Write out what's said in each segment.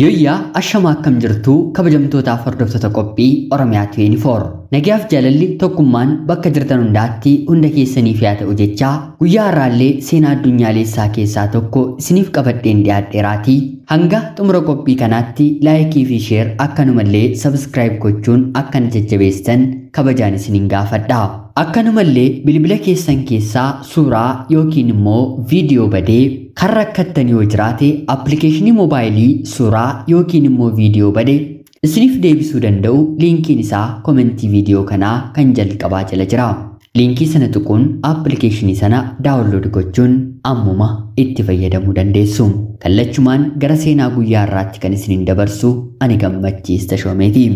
Yoyyaa ashamaa akkam jirtu kabajamtootaaf hordoftoota qophii Oromiyaa 24 Nagaaf jaalalli tokkummaan bakka jirtan hundaatti hunda keessaniif yaa ta'u jechaa guyyaa har'aallee seenaa addunyaalessaa keessaa tokko isiniif qabadheen dhiyaadheeraatii hanga xumura qophii kanaatti laayikii fi sheer akkanumallee sabskiraayib gochuun akkana jajjabeessan kabajaan isiniin gaafadha. Akkanumallee bilbila keessan keessaa suuraa yookiin immoo viidiyoo badee kan rakkattan yoo jiraate appilikeeshinii moobaayilii suuraa yookiin immoo viidiyoo badee isiniif deebisuu danda'u liinkiin isaa komentii viidiyoo kanaa kan jalqabaa jala jira. Liinkii sana tuquun appilikeeshinii sana daawunlood gochuun ammuma itti fayyadamuu dandeessu. Kallachumaan gara seenaa guyyaa har'aatti kan isiniin dabarsu ani Gammachiis Tashoomeeti.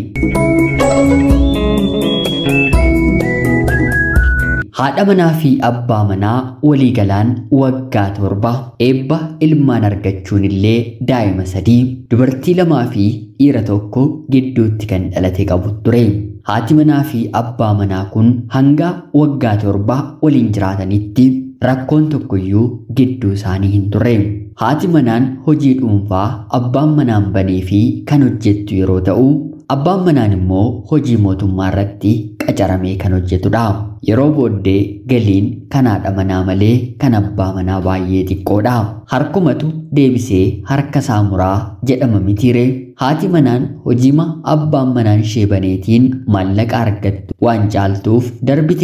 Haadha manaa fi abbaa manaa walii galaan waggaa 7 eebba ilmaan argachuun illee daa'ima 3 dubartii 2 fi dhiira 1 gidduutti kan dhalate qabu ture. Haati manaa fi abbaa manaa kun hanga waggaa 7 waliin jiraatanitti rakkoon tokkoyyuu gidduu isaanii hin turre. Haati manaan hojii dhuunfaa abbaan manaan banee fi kan hojjettu yeroo ta'u abbaan manaan immoo hojii mootummaa irratti qacaramee kan hojjetudha. Yeroo booddee galiin kan haadha manaa malee kan abbaa manaa baay'ee xiqqoodha. Harkumatu deebisee harka isaa muraa jedhama mitiire. Haati manaan hojiima abbaan manaan ishee baneetiin maallaqa argattu waan caaltuuf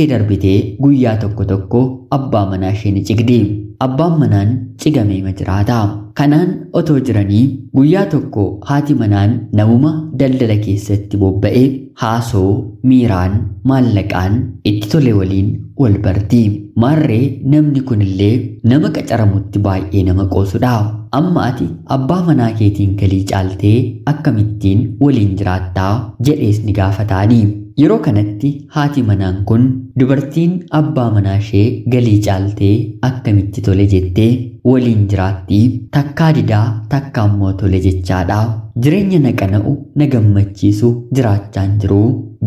darbitee guyyaa tokko abbaa manaa ishee ni cigdi. Abbaan manaan cigamee ma jiraata. Kanaan otoo jiranii guyyaa tokko haati manaan namuma daldala keessatti bobba'e haasoo miiraan maallaqaan itti tole waliin wal barti. Maarree namni kunillee nama qacaramutti baay'ee nama qoosudha. Amma ati abbaa manaa keetiin galii caaltee akkamittiin waliin jiraattaa jedhees ni gaafataani. Yeroo kanatti haati manaan kun dubartiin abbaa manaa ishee galii caaltee akkamitti tole jettee waliin jiraatti takkaa didaa takkaa immoo tole jechaadha. Jireenya na qana'u na gammachiisu jiraachaan jiru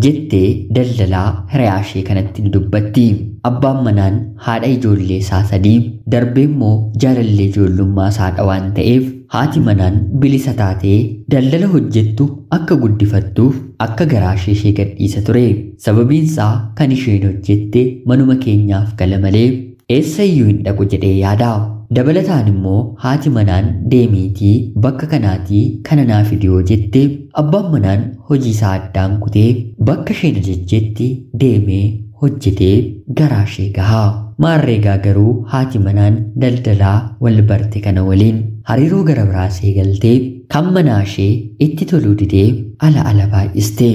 jettee daldalaa hiriyaa ishee kanatti ni dubbatti. Abbaan manaan haadha ijoollee isaa 3 darbee immoo jaalallee ijoollummaa isaadha waan ta'eef haati manaan bilisa taatee daldala hojjettu akka guddifattuuf akka garaa ishee gadhiisa ture. Sababiin isaa kan isheen hojjette manuma keenyaaf gala malee eessayyuu hin dhaqu jedhee yaada. Dabalataan immoo haati manaan deemiitii bakka kanaatii kana naaf fidiyoo jette abbaan manaan hojii isaa addaan kutee bakka isheen ajajjetti deemee hojjetee garaa ishee gahaa. Maarreegaa garuu haati manaan daldalaa wal barte kana waliin hariiroo gara biraasee galtee kan manaa ishee itti toluu didee ala baay'iste.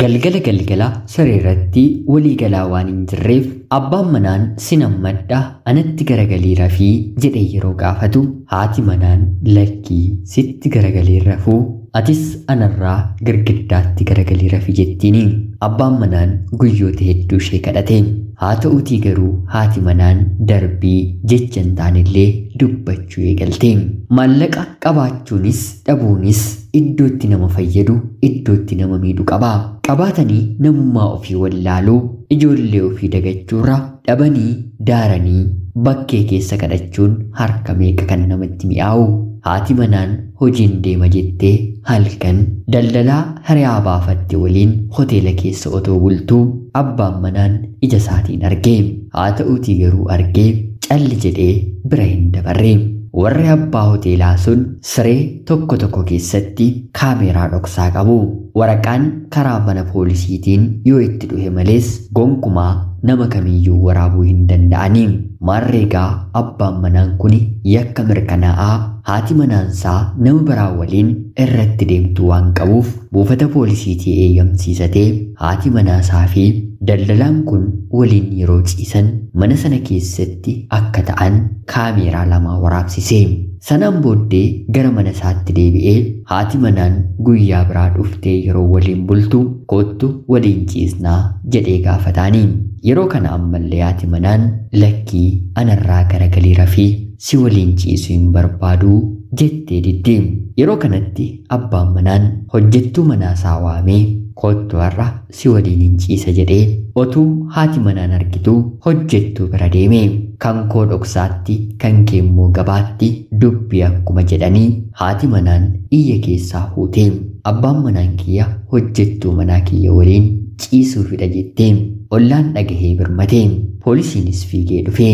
Galgala sareerratti walii galaa waan hin jirreef abbaan manaan sinammadha anatti garagalii rafii jedhee yeroo gaafatu haati manaan lakkii sitti garagalee rafuu atis anarraa girgiddaatti garagalii rafii jettiini. Abbaan manaan guyyoota hedduu ishee kadhate. Haa ta'uutii garuu haati manaan darbii jecha hin taanillee dubbachuu eegalte. Maallaqa qabaachuunis dhabuunis iddootti nama fayyadu iddootti nama miidhu qaba. Qabaatanii namummaa ofii wallaaluu ijoollee ofii dagachuurra dhabanii daaranii bakkee keessa kadhachuun harka meeqa kan namatti mi'aawu. Haati manaan hojiin deema jettee halkan daldalaa hiriyaa baafatte waliin hoteela keessa otoo bultuu abbaan manaan ija isaatiin argee. Haa ta'uutii garuu argee calli jedhee bira hin dabarre. Warri abbaa hoteelaa sun siree tokko keessatti kaameeraa dhoksaa qabu. Waraqaan karaa mana poolisiitiin yoo itti dhufe malees gonkumaa nama kamiyyuu waraabuu hin danda'anii. Maarreegaa abbaan manaan kun yakka mirkanaa'aa haati manaansaa nama biraa waliin irratti deemtu waan qabuuf buufata poolisiitii eeyyamsiisatee haati manaasaa fi daldalaan kun waliin yeroo ciisan mana sana keessatti akka ta'an kaameeraa 2 waraabsise. Sanaan booddee gara mana isaatti deebi'ee haati manaan guyyaa biraa dhuftee yeroo waliin bultu kottu waliin ciisnaa jedhee gaafataanii. Yeroo kana ammallee haati manaan lakkii anarraa garagalii rafii si waliin ciisuu hin barbaadu jettee didde. Yeroo kanatti abbaan manaan hojjettuu manaasaa waamee kottu har'a si waliin hin ciisa jedhee otuu haati manaan argitu hojjettuu bira deeme. Kan koo dhoksaatti kan kee immoo gabaatti dubbii akkuma jedhanii haati manaan iyya keessaa fuute. Abbaan manaan kiyya hojjettuu manaa kiyya waliin ciisuufidha jettee ollaan dhagahee birmate. Poolisiinis fiigee dhufe.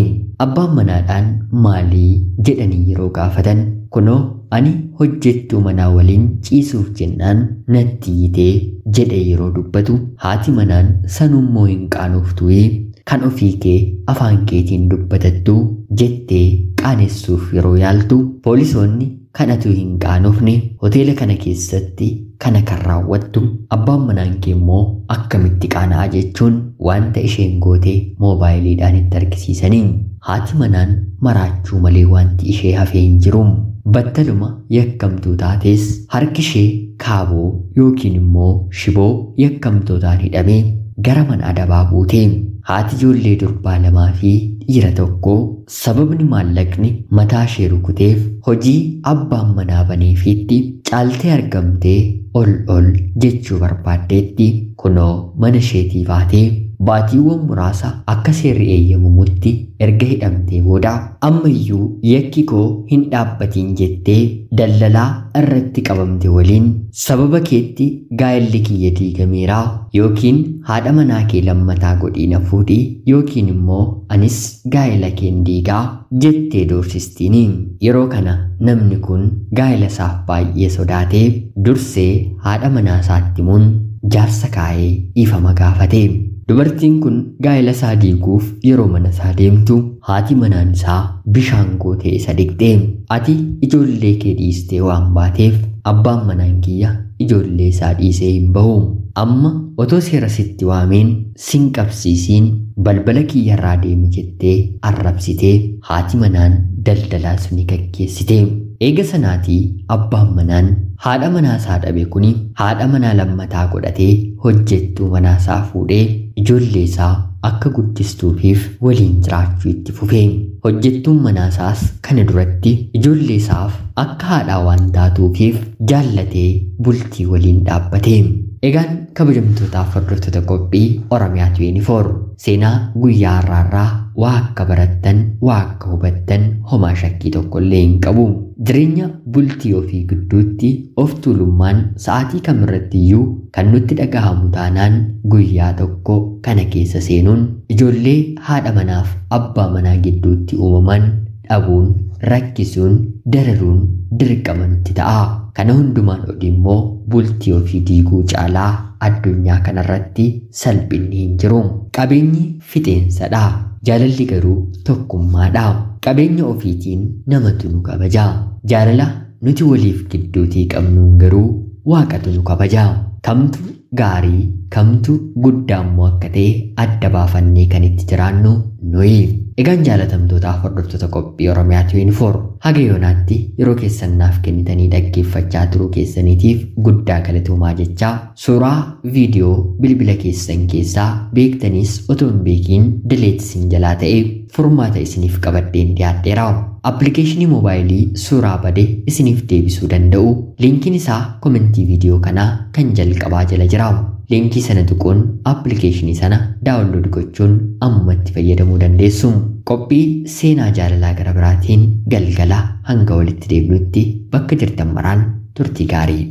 Abbaan manaadhaan maalii jedhanii yeroo gaafatan kunoo ani hojjettuu manaa waliin ciisuuf jennaan natti hiitee jedhe yeroo dubbatu haati manaan sanummoo hin qaanoftu'ee kan ofii kee afaan keetiin dubbatattu jettee qaanessuuf yeroo yaaltu poolisoonni kanatu hin qaanofne hoteela kana keessatti kana kan raawwattu abbaan manaan kee immoo akkamitti qaana'a jechuun wanta isheen goote moobaayiliidhaan itti argisiisanii haati manaan maraachuu malee wanti ishee hafee hin jiru. Battaluma yakkamtuu taates harki ishee kaaboo yookiin immoo shiboo yakkamtootaan hidhamee gara mana adabaa buute. Haati ijoollee durbaa lamaa fi dhiira tokko sababni maallaqni mataa ishee rukuteef hojii abbaan manaa baneefiitti caaltee argamtee ol jechuu barbaaddeetti kunoo mana isheetii baatee baatiiwwan muraasa akka seerri eeyyamamutti erga hidhamtee booda ammayyuu yakki koo hin dhaabbatiin jettee daldalaa irratti qabamte waliin sababa keetti gaa'elli kiyya diigameeraa yookiin haadha manaa kee lammataa godhii na fuudhii yookiin immoo anis gaa'ela keen diigaa jettee doorsistiin. Yeroo kana namni kun gaa'ela isaaf baay'ee sodaatee dursee haadha manaa isaatti himuun jaarsa kaa'ee dhiifama gaafate. Dubartiin kun gaa'ela isaa diiguuf yeroo mana isaa deemtu haati manaan isaa bishaan gootee isa dhiqxe. Ati ijoollee kee dhiistee waan baateef abbaan manaan kiyya ijoollee isaa dhiisee hin bahu. Amma otoo seera sitti waameen sin qabsiisiin balbala kiyyarraa deemi jettee arrabsitee haati manaan daldalaa suni gaggeessite. Eega sanaatii abbaan manaan haadha manaasaa dhabe kuni haadha manaa lammataa godhatee hojjettuu manaasaa fuudhee ijoollee isaa akka guddistuufiif waliin jiraachuu itti fufe. Hojjettuun manaasaas kana duratti ijoollee isaaf akka haadhaa waan taatuufiif jaallatee bultii waliin dhaabbate. Egaan kabajamtootaaf hordoftoota qophii Oromiyaa 24 seenaa guyyaa har'aarraa waa akka barattan waa akka hubattan homaa shakkii tokkollee hin qabu. Jireenya bultii ofii gidduutti of tuulummaan sa'aatii kamirratti iyyuu kan nutti dhagahamu taanaan guyyaa tokko kana keessa seenuun ijoollee haadha manaaf abbaa manaa gidduutti uumaman dhabuun rakkisuun dararuun dirqama nutti ta'a. Kana hundumaan odii immoo bultii ofii diiguu caalaa addunyaa kanarratti salphinni hin jiru. Qabeenyi fixeensadha. Jaalalli garuu tokkummaadha. Qabeenya ofiitiin namatu nu kabaja. Jaalala nuti waliif gidduutii qabnuun garuu waaqatu nu kabaja. Kamtu gaarii kamtu guddaammoo akka ta'e adda baafannee kan itti jiraannu nuyi. Egaan jaalatamtootaaf hordoftoota qophii Oromiyaa 24 haga yoonaatti yeroo keessan naaf kennitanii dhaggeeffachaa turuu keessaniitiif guddaa galatoomaa jechaa suuraa viidiyoo bilbila keessan keessaa beektaniis otoo hin beekiin dileet isin jalaa ta'e furmaata isiniif qabadheen dhiyaadheera. Appilikeeshinii moobaayilii suuraa bade isiniif deebisuu danda'u liinkiin isaa komentii viidiyoo kanaa kan jalqabaa jala jira. Liinkii sana tuquun appilikeeshinii sana daawunlood gochuun ammatti fayyadamuu dandeessu. Qophii seenaa jaalalaa gara biraatiin galgala hanga walitti deebinutti bakka jirtan maraan turtii gaarii.